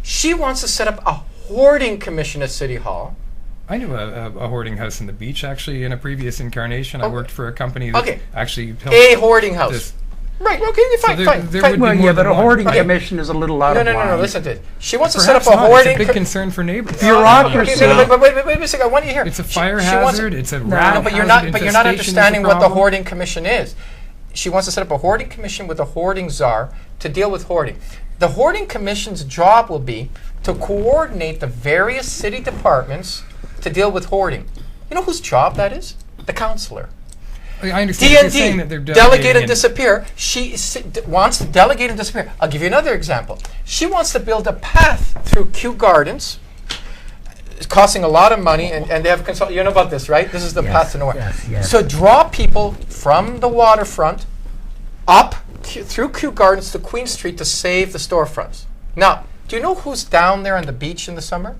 She wants to set up a hoarding commission at City Hall. I knew a hoarding house in the beach, actually, in a previous incarnation. I worked for a company that Okay. actually helped A hoarding house. this. Right, okay, fine, there- fine. there fine. would be Well, more yeah, than but a one. hoarding Okay. commission is a little out No, of no, line. listen to it. She wants Perhaps to set up a not. hoarding. It's a big concern for neighbors. Bureaucracy. Okay, no, but wait a second. I want you to hear. It's a She- fire she wants- hazard. It's a No, rat No, but you're hazard. not. But you're not Infestation is a understanding what the problem. hoarding commission is. She wants to set up a hoarding commission with a hoarding czar to deal with hoarding. The hoarding commission's job will be to coordinate the various city departments to deal with hoarding. You know whose job that is? The councillor. I understand. You're saying D&D, that they're delegate delegating and disappear. She wants to delegate and disappear. I'll give you another example. She wants to build a path through Kew Gardens. It's costing a lot of money, and they have consult. You know about this, right? This is the path to nowhere. yes. So draw people from the waterfront up through Kew Gardens to Queen Street to save the storefronts. Now, do you know who's down there on the beach in the summer?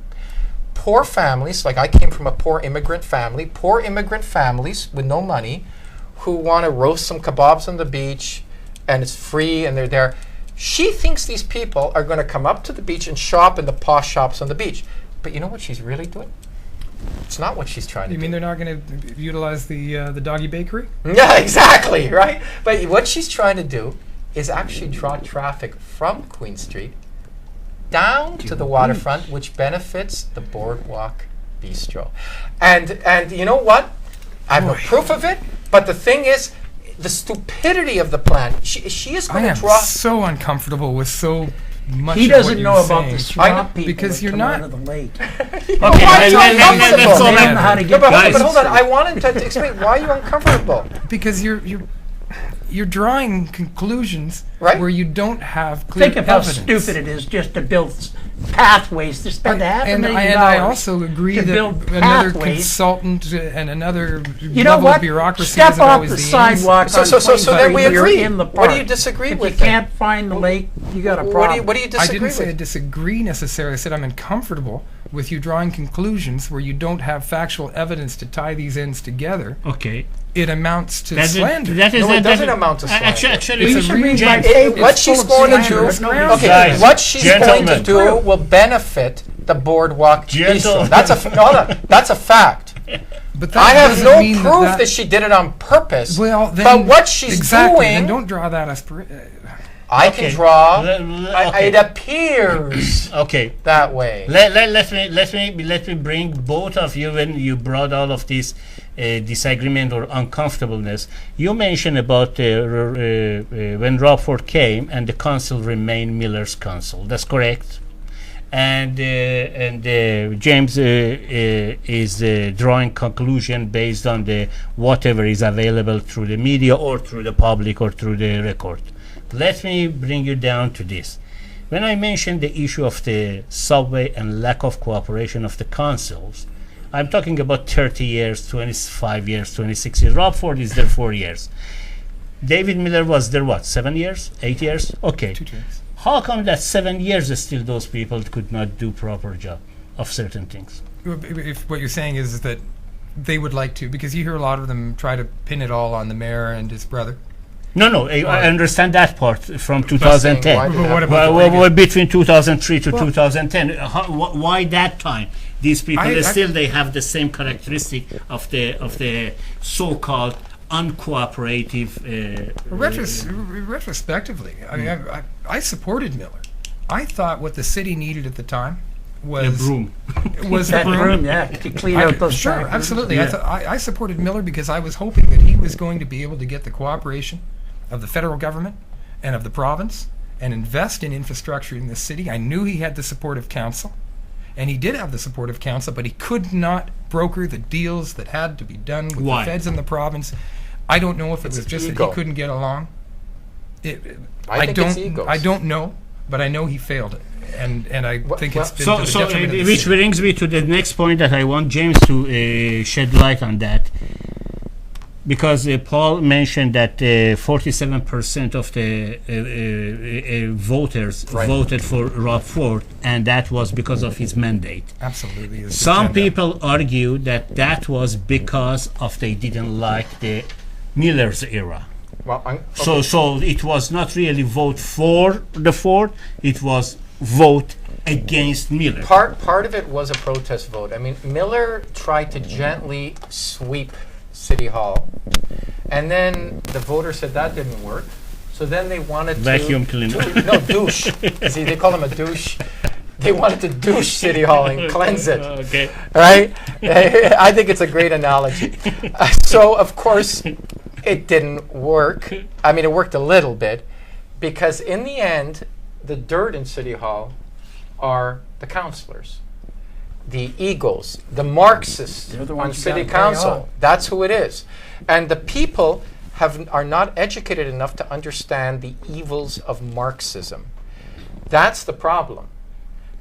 Poor families, like I came from a poor immigrant families with no money who want to roast some kebabs on the beach and it's free and they're there. She thinks these people are going to come up to the beach and shop in the posh shops on the beach. But you know what she's really doing? It's not what she's trying to You do. mean they're not going to utilize the doggy bakery? Yeah, exactly, right? But what she's trying to do is actually draw traffic from Queen Street down to the waterfront, which benefits the Boardwalk Bistro. And you know what? I have no proof of it, but the thing is, the stupidity of the plan. She is I going to am draw. so uncomfortable with so much He of what doesn't you're know about saying. the swamp people Because that you're come not- out of the lake. Okay, Why are you let's uncomfortable? go They back. don't know how to No, get but Guys. hold on. I wanted to explain why are you uncomfortable. Because you're drawing conclusions Right. where you don't have clear Think of how evidence. stupid it is just to build pathways, to spend $500,000 and I also agree to that build another pathways. consultant and another You know level what? of bureaucracy Step isn't off always the the answer. sidewalk So on then Queen we Street, you're agree. in the What do you park. disagree If with you then? can't find the lake, you got a What problem. do you I disagree didn't say I with? disagree necessarily. I said I'm uncomfortable with you drawing conclusions where you don't have factual evidence to tie these ends together. Okay. It amounts to That is- slander. that is No, it that- doesn't that- amount to slander. Actually, You It's a should read real my James- paper. What It's she's full of going to slander. do, Nobody okay, Guys, what she's going to gentlemen. do will benefit the Boardwalk Bistro. Gentlemen. That's a hold on, that's a fact. But that I have doesn't no mean proof that she did it on purpose. Well, then, but what she's exactly, then doing, don't draw that as. I Okay. can draw. Okay. It appears Okay. that way. Let me bring both of you when you brought all of this disagreement or uncomfortableness. You mentioned about when Rockford came and the council remained Miller's council. That's correct. And James is drawing conclusion based on the whatever is available through the media or through the public or through the record. Let me bring you down to this. When I mentioned the issue of the subway and lack of cooperation of the councils, I'm talking about 30 years, 25 years, 26 years. Rockford is there 4 years. David Miller was there, what, 7 years, 8 years? Okay. 2 years. How come that 7 years still those people could not do proper job of certain things? If what you're saying is that they would like to, because you hear a lot of them try to pin it all on the mayor and his brother. No, I understand that part from Saying 2010. why did But what that- about Well, between 2003 to Well- 2010, why that time? These people I- still they have the same characteristic of the so-called uncooperative. Retrospectively, I mean, I supported Miller. I thought what the city needed at the time was a broom. was That the room, yeah, to clean out those Sure, back rooms. absolutely. Yeah. I supported Miller because I was hoping that he was going to be able to get the cooperation of the federal government and of the province and invest in infrastructure in the city. I knew he had the support of council, and he did have the support of council, but he could not broker the deals that had to be done with Why? the feds and the province. I don't know if it It's was just that ego. he couldn't get along. I think it's egos. I don't know, but I know he failed it, and I think it's been to the So detriment of the which city. brings me to the next point that I want James to shed light on that, because Paul mentioned that 47% of the voters Right. voted for Rockford, and that was because of his mandate. Absolutely. his Some agenda. people argue that that was because of they didn't like the Miller's era. Well, So it was not really vote for the Ford, it was vote against Miller. part of it was a protest vote. I mean, Miller tried to gently sweep City Hall, and then the voters said that didn't work. So then they wanted Vacuum to cleaner. no douche. See, they call him a douche. They wanted to douche City Hall and cleanse it. Okay. Right? I think it's a great analogy. So, of course, it didn't work. I mean, it worked a little bit, because in the end, the dirt in City Hall are the councillors, the egos, the Marxists They're the on ones you City gotta pay Council. off. That's who it is. And the people are not educated enough to understand the evils of Marxism. That's the problem.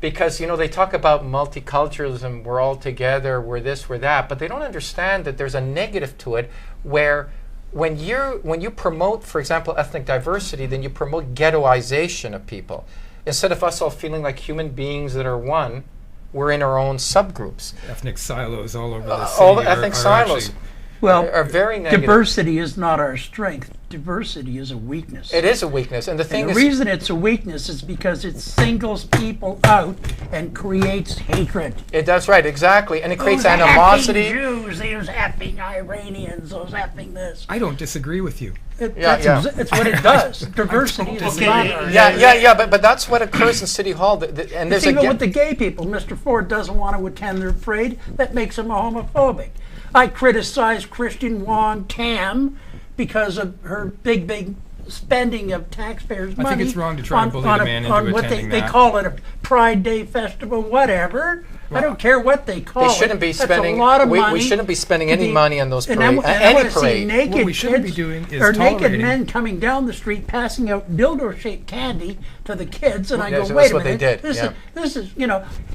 Because, you know, they talk about multiculturalism, we're all together, we're this, we're that, but they don't understand that there's a negative to it, where when you promote, for example, ethnic diversity, then you promote ghettoization of people. Instead of us all feeling like human beings that are one, we're in our own subgroups. Ethnic silos all over the city. All the are- ethnic are silos. actually Well, are very negative. diversity is not our strength. Diversity is a weakness. It is a weakness, and the thing And the is, reason it's a weakness is because it singles people out and creates hatred. it does right, exactly, and it creates Those animosity. effing Jews, those effing Iranians, those effing this. I don't disagree with you. It's what it does. Diversity is Okay, not yeah, But that's what occurs in City Hall. And there's It's even a with the gay people. Mr. Ford doesn't want to attend their parade. That makes him a homophobic. I criticize Christian Wong Tam because of her big spending of taxpayers' money. I think it's wrong to try and bully the man into on what attending they that. call it a Pride Day festival, whatever. I don't care what they call it. They shouldn't be That's spending. a lot of money. We shouldn't be spending to any be- money on those and parades. I Any want to see parade. naked What we shouldn't be kids doing is or naked tolerating- men coming down the street passing out dildo-shaped candy to the kids, and I Yes, go, that's wait a what they minute, did, yeah. this is,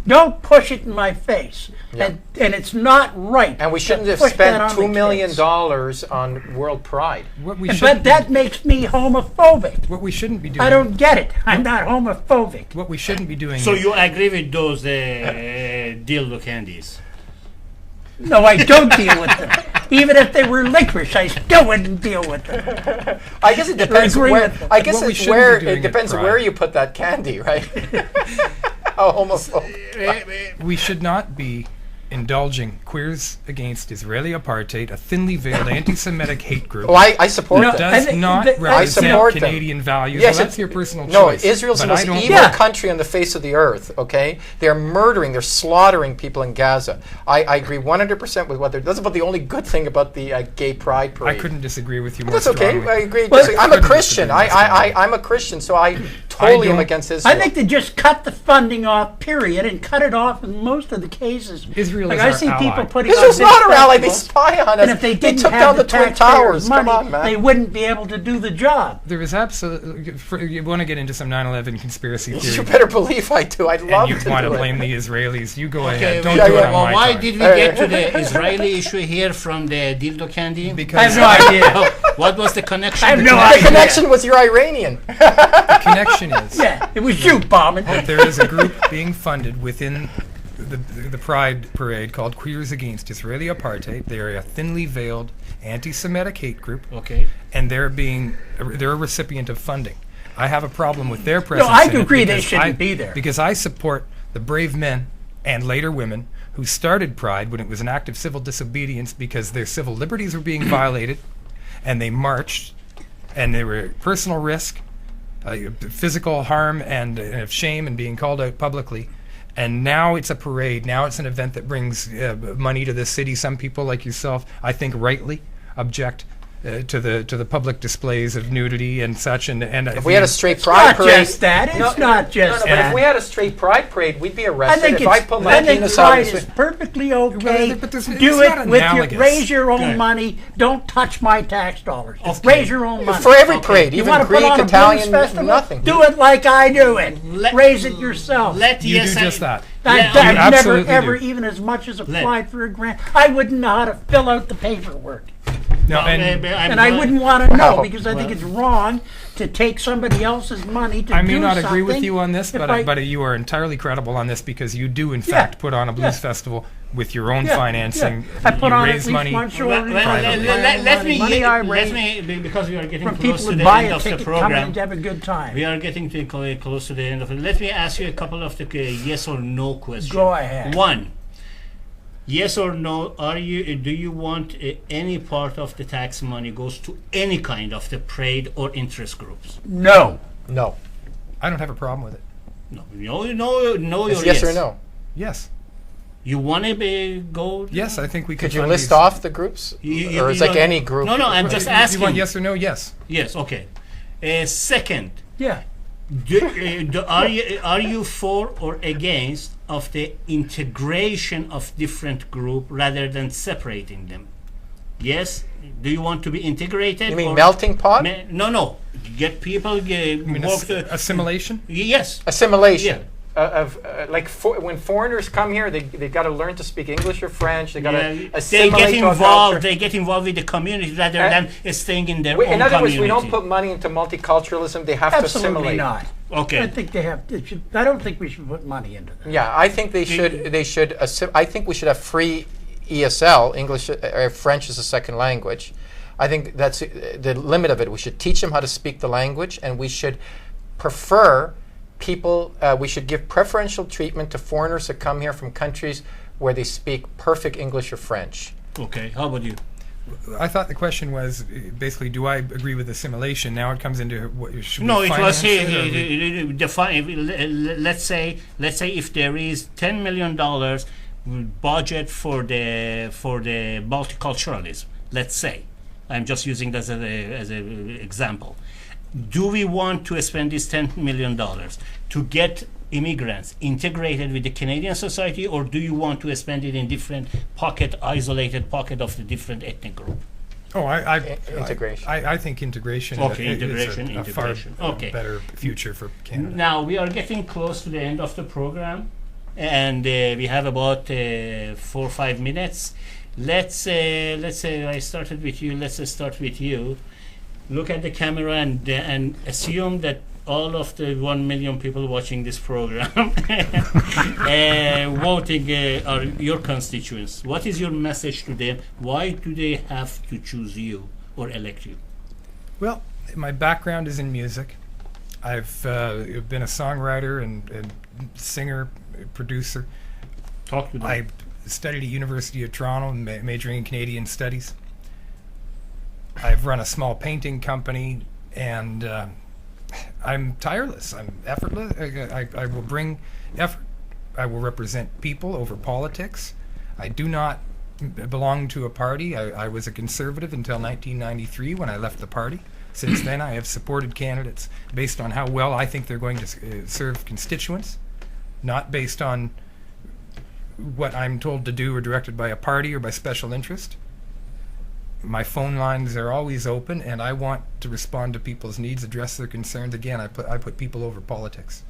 don't push it in my face, Yeah. and it's not right. And we to shouldn't have push that spent on the $2 million kids. on World Pride. What we But shouldn't that be, makes me homophobic. what we shouldn't be doing. I don't get it. I'm not homophobic. What we shouldn't be doing. So is- you agree with those dildo candies? No, I don't deal with them. Even if they were licorice, I still wouldn't deal with them. I guess it depends agree where. with them. I guess What we it's shouldn't be where doing it at depends Pride. where you put that candy, right? How homophobic. We should not be indulging Queers Against Israeli Apartheid, a thinly veiled anti-Semitic hate group. Well, I support No, that. does I think not that- I represent support them. Canadian values. Yes, well, that's it- your personal No, choice. Israel's the but I most don't- evil Yeah. country on the face of the earth, okay? They're murdering, they're slaughtering people in Gaza. I agree 100% with what they're... That's about the only good thing about the gay pride I parade. couldn't disagree with you more That's okay. strongly. I agree. Well, I'm a couldn't Christian. disagree with I'm a Christian, so I totally am don't- against Israel. I think they just cut the funding off, period, and cut it off in most of the cases. Israel like is I our see ally. people putting Israel's on not big our ally. They festivals, spy on us. and if they didn't took have down the the Twin taxpayers' Towers. money, Come on, man. they wouldn't be able to do the job. There is absolutely. You want to get into some 9/11 conspiracy You theory, better believe I do. I'd love and you to want to do blame it. the Israelis. You go Okay, ahead. Don't yeah, do yeah. it on well, my why time. did we get to the Israeli issue here from the dildo candy? I Because have no idea. What was the connection? I have no between- The idea. connection was you're Iranian. the connection is Yeah, it was you bombing. that there is a group being funded within the Pride Parade called Queers Against Israeli Apartheid. They are a thinly veiled anti-Semitic hate group, Okay. and they're a recipient of funding. I have a problem with their presence. I in it agree they because shouldn't I- be there. Because I support the brave men and later women who started Pride when it was an act of civil disobedience because their civil liberties were being violated, and they marched, and they were at personal risk, physical harm and of shame and being called out publicly. And now it's a parade. Now it's an event that brings money to the city. Some people, like yourself, I think rightly object to the public displays of nudity and such. And If we had a straight It's pride not parade, just that. It's not just But if that. we had a straight pride parade, we'd be I arrested. think If I put my penis out, pride it's- is perfectly okay. But it's Do not it with your analogous. raise your own Okay. money. Don't touch my tax dollars. Okay. Raise your own money. for every Okay. parade, You even want to Greek, put on a Italian, blues festival? nothing. Do it like I do it. Let- Raise it yourself. Let You yes do and- just that. I've Yeah, never, absolutely ever, do. even as much as applied for a grant. I wouldn't know how to fill out the paperwork. No, and And I wouldn't want to know Wow. because I think it's wrong to take somebody else's money to I do may not agree with something you on this, if but you are entirely credible on this because you do, in fact, put on a blues Yeah. festival with your own Yeah, financing. yeah. I put you on raise at least money. one show Well, every well, Friday. let me Money I raise because we are getting from close people to who the buy end a of the ticket coming program. in to have a good time. We are getting to close to the end of it. Let me ask you a couple of the yes or no questions. Go ahead. One, yes or no, do you want any part of the tax money goes to any kind of the parade or interest groups? No. No. I don't have a problem with it. No, It's your yes or no. Yes. You want to go? Yes, I think we Could you fund list these. off the groups? Or it's like don't- any group? No, I'm just You asking. want yes or no? Yes. Yes, okay. Second, Yeah. are you for or against of the integration of different group rather than separating them? Yes. Do you want to be integrated? You mean or melting pot? No. Get people I mean, work the, assimilation? yes. Assimilation. When foreigners come here, they got to learn to speak English or French. They got to They assimilate get to a involved. culture. They get involved with the community rather Uh, than staying in their own In other words, community. we don't put money into multiculturalism. They have to Absolutely assimilate. not. Okay. I think they have. I don't think we should put money into that. Yeah, I think they should. I think we should have free ESL, English, French as a second language. I think that's the limit of it. We should teach them how to speak the language, and we should prefer people, we should give preferential treatment to foreigners that come here from countries where they speak perfect English or French. Okay, how about you? I thought the question was basically, do I agree with assimilation? Now it comes into what should No, we it was finance it, or we- define. Let's say if there is $10 million budget for the multiculturalism. Let's say, I'm just using this as an example. Do we want to spend this $10 million to get immigrants integrated with the Canadian society, or do you want to spend it in different isolated pocket of the different ethnic group? Oh, Integration. I think integration. Okay, is integration. a far Okay. better future for Canada. Now we are getting close to the end of the program, and we have about 4 or 5 minutes. Let's say I started with you. Let's start with you. Look at the camera and assume that all of the 1 million people watching this program voting are your constituents. What is your message to them? Why do they have to choose you or elect you? Well, my background is in music. I've been a songwriter and singer, producer. Talk to them. I studied at University of Toronto, majoring in Canadian studies. I've run a small painting company, and I'm tireless. I'm effortless. I will bring effort. I will represent people over politics. I do not belong to a party. I was a conservative until 1993 when I left the party. Since then, I have supported candidates based on how well I think they're going to serve constituents, not based on what I'm told to do or directed by a party or by special interest. My phone lines are always open, and I want to respond to people's needs, address their concerns. Again, I put people over politics.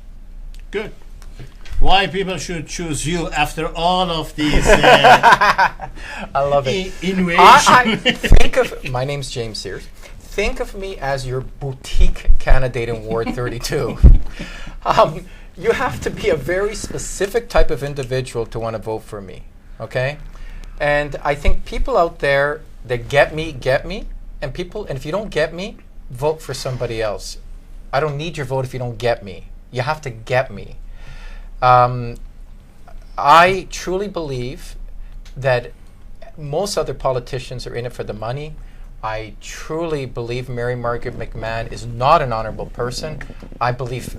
Good. Why people should choose you after all of these I love it. innovation? Think of, my name's James Sears. Think of me as your boutique candidate in Ward 32. You have to be a very specific type of individual to want to vote for me, okay? And I think people out there that get me, and if you don't get me, vote for somebody else. I don't need your vote if you don't get me. You have to get me. I truly believe that most other politicians are in it for the money. I truly believe Mary-Margaret McMahon is not an honorable person. I believe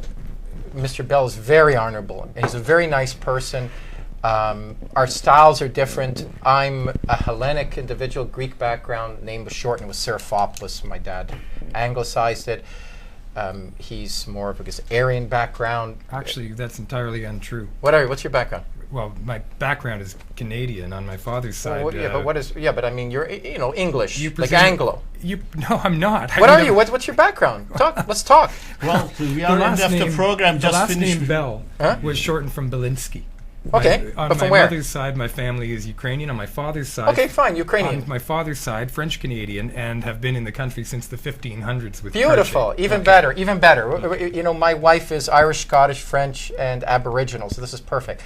Mr. Bell is very honorable, and he's a very nice person. Our styles are different. I'm a Hellenic individual, Greek background. Name was shortened with Seraphopoulos. My dad anglicized it. He's more of a Aryan background. Actually, that's entirely untrue. What's your background? Well, my background is Canadian on my father's side. But I mean, you're English, You like presume- Anglo. No, I'm not. What are you? What's your background? Let's talk. Well, we are in the program. The Just last finished. name Bell Huh? was shortened from Belinsky. Okay, on but from my where? mother's side, my family is Ukrainian. On my father's side, Okay, fine, Ukrainian. On my father's side, French Canadian, and have been in the country since the 1500s with Beautiful, Perche. even better, even better. You know, my wife is Irish, Scottish, French, and Aboriginal, so this is perfect.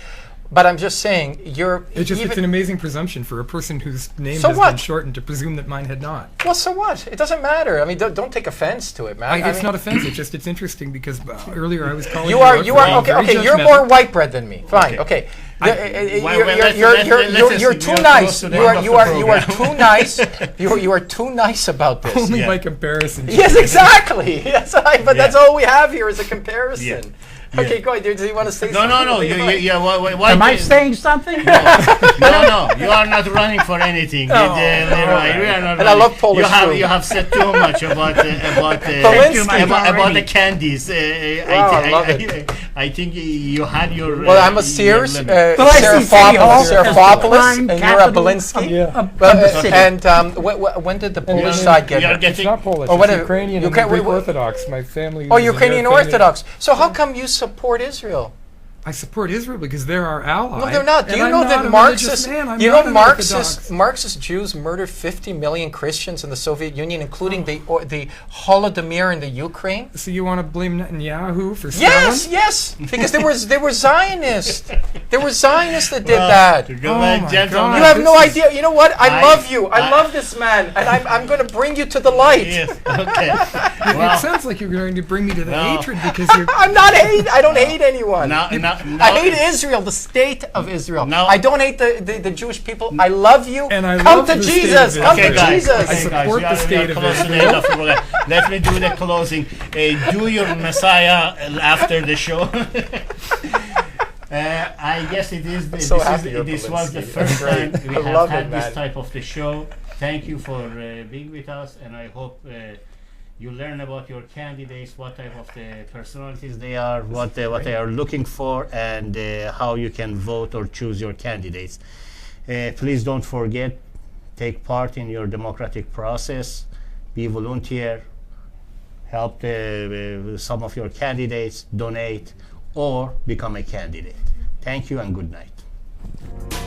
But I'm just saying, It's an amazing presumption for a person whose name So has what? been shortened to presume that mine had not. Well, so what? It doesn't matter. I mean, don't take offense to it, man. It's not offensive. It's interesting because earlier I was calling You out are for okay. very Okay, you're judgmental. more white bread than me. Fine. Okay. You're too nice. You are too nice. You are too nice about this. Only by comparison. Yes, exactly. Yes, but that's all we have here is a comparison. Okay, go ahead. Do you want to say something? No. Why Am I saying something? No. You are not running for anything. Oh, Leroy, we are not and I running. love Polish food. You have said too much about Belinsky. the candies. I love it. I think you had your. Well, I'm a Sears, your limit. Seraphopoulos, and you're a Belinsky. And when did the Polish side get We are it? getting. It's not Polish. Oh, It's whatever. Ukrainian You and can't- Greek wait. Orthodox. My family. Oh, is Ukrainian American. Orthodox. So how come you support Israel? I support Israel because they're our ally. No, they're not. Do and you I'm know not that a Marxist? religious man. I'm You not know an Marxist Orthodox. Jews murdered 50 million Christians in the Soviet Union, including the Holodomor in the Ukraine. So you want to blame Netanyahu for Stalin? Yes, because they were Zionists. There were Zionists that did that. Oh my Gentlemen, God. You have no This is- idea. You know what? I love you. I love this man, and I'm going to bring you to the light. Yes, okay. It Well, sounds like you're going to bring me to the No. hatred because you're. I'm not hate. I don't hate anyone. now I hate Israel, the state of Israel. Now- I don't hate the Jewish people. I love you. And I Come love to the state Jesus. of Come Israel. to guys, Jesus. I support we are- the state we are of close to the Israel. end of the program. Let me do the closing. Do your Messiah after the show. I guess it is. so happy you're This was the Polanski. first That's time great. we I have love had it, this man. type of the show. Thank you for being with us, and I hope you learn about your candidates, what type of the personalities they are, what they are looking for, and how you can vote or choose your candidates. Please don't forget, take part in your democratic process, be volunteer, help some of your candidates, donate, or become a candidate. Thank you and good night.